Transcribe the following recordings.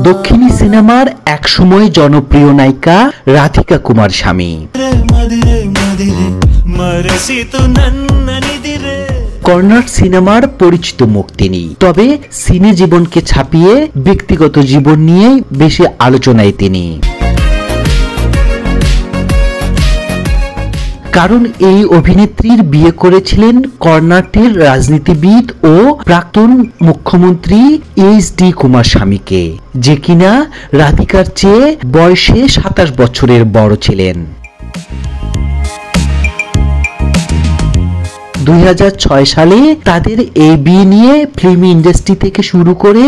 দক্ষিণী সিনেমার একসময় জনপ্রিয় নায়িকা রাধিকা কুমার স্বামী কর্নাট সিনেমার পরিচিত মুখ তিনি। তবে সিনে জীবনকে ছাপিয়ে ব্যক্তিগত জীবন নিয়ে বেশি আলোচনায় তিনি। কারণ এই অভিনেত্রীর বিয়ে করেছিলেন কর্ণাটকের রাজনীতিবিদ ও প্রাক্তন মুখ্যমন্ত্রী এইচ.ডি. কুমারস্বামীকে, যে কিনা রাধিকার চেয়ে বয়সে 27 বছরের বড় ছিলেন। 2006 সালে তাদের এই বিয়ে নিয়ে ফিল্ম ইন্ডাস্ট্রি থেকে শুরু করে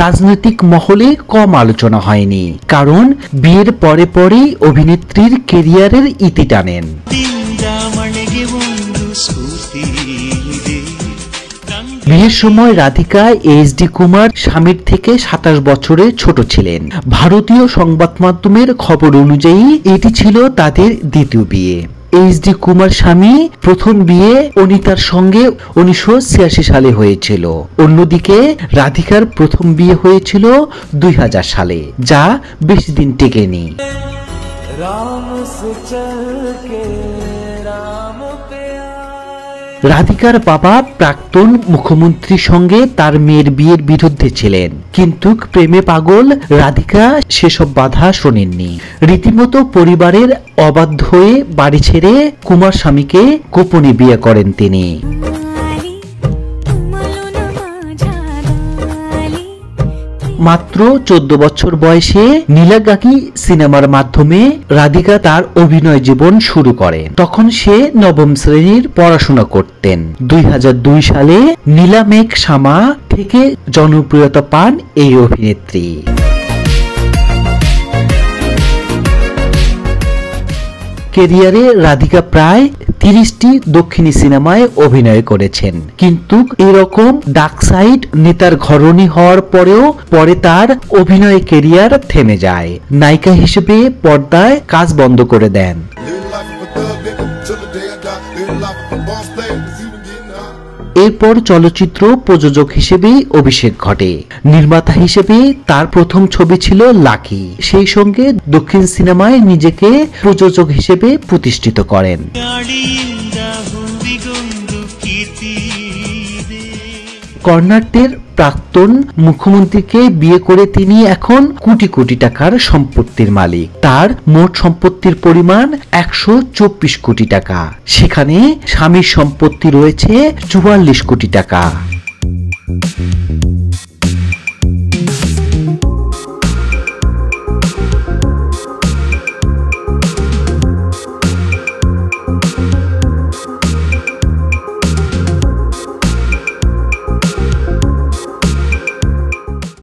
রাজনৈতিক মহলে কম আলোচনা হয়নি, কারণ বিয়ের পরে পরেই অভিনেত্রীর ক্যারিয়ারের ইতি টানেন। বিয়ের সময় রাধিকা এইচ.ডি. কুমার স্বামীর থেকে 27 বছরের ছোট ছিলেন। ভারতীয় সংবাদ মাধ্যমের খবর অনুযায়ী এটি ছিল তাদের দ্বিতীয় বিয়ে। এইচ.ডি. কুমার স্বামী প্রথম বিয়ে অনিতার সঙ্গে 1986 সালে হয়েছিল। অন্যদিকে রাধিকার প্রথম বিয়ে হয়েছিল 2000 সালে, যা বেশি দিন টেকেনি। রাধিকার বাবা প্রাক্তন মুখ্যমন্ত্রীর সঙ্গে তার মেয়ের বিয়ের বিরুদ্ধে ছিলেন, কিন্তু প্রেমে পাগল রাধিকা সেসব বাধা শোনেননি। রীতিমতো পরিবারের অবাধ্য হয়ে বাড়ি ছেড়ে কুমারস্বামীকে গোপনে বিয়ে করেন তিনি। মাত্র 14 বছর বয়সে নীলাগাকি সিনেমার মাধ্যমে রাধিকা তার অভিনয় জীবন শুরু করেন। তখন সে নবম শ্রেণীর পড়াশোনা করতেন। 2002 সালে নীলামেঘ শামা থেকে জনপ্রিয়তা পান এই অভিনেত্রী। ক্যারিয়ারে রাধিকা প্রায় 30টি দক্ষিণী সিনেমায় অভিনয় করেছেন, কিন্তু এরকম ডার্ক সাইড নেতার ঘরণী হওয়ার পরেও পরে তার অভিনয় ক্যারিয়ার থেমে যায়। নায়িকা হিসেবে পর্দায় কাজ বন্ধ করে দেন। এরপর চলচ্চিত্র প্রযোজক হিসেবেই অভিষেক ঘটে। নির্মাতা হিসেবে তার প্রথম ছবি ছিল লাকি। সেই সঙ্গে দক্ষিণ সিনেমায় নিজেকে প্রযোজক হিসেবে প্রতিষ্ঠিত করেন। কর্ণাটকের প্রাক্তন মুখ্যমন্ত্রীকে বিয়ে করে তিনি এখন কোটি কোটি টাকার সম্পত্তির মালিক। তার মোট সম্পত্তির পরিমাণ 124 কোটি টাকা। সেখানে স্বামীর সম্পত্তি রয়েছে 44 কোটি টাকা।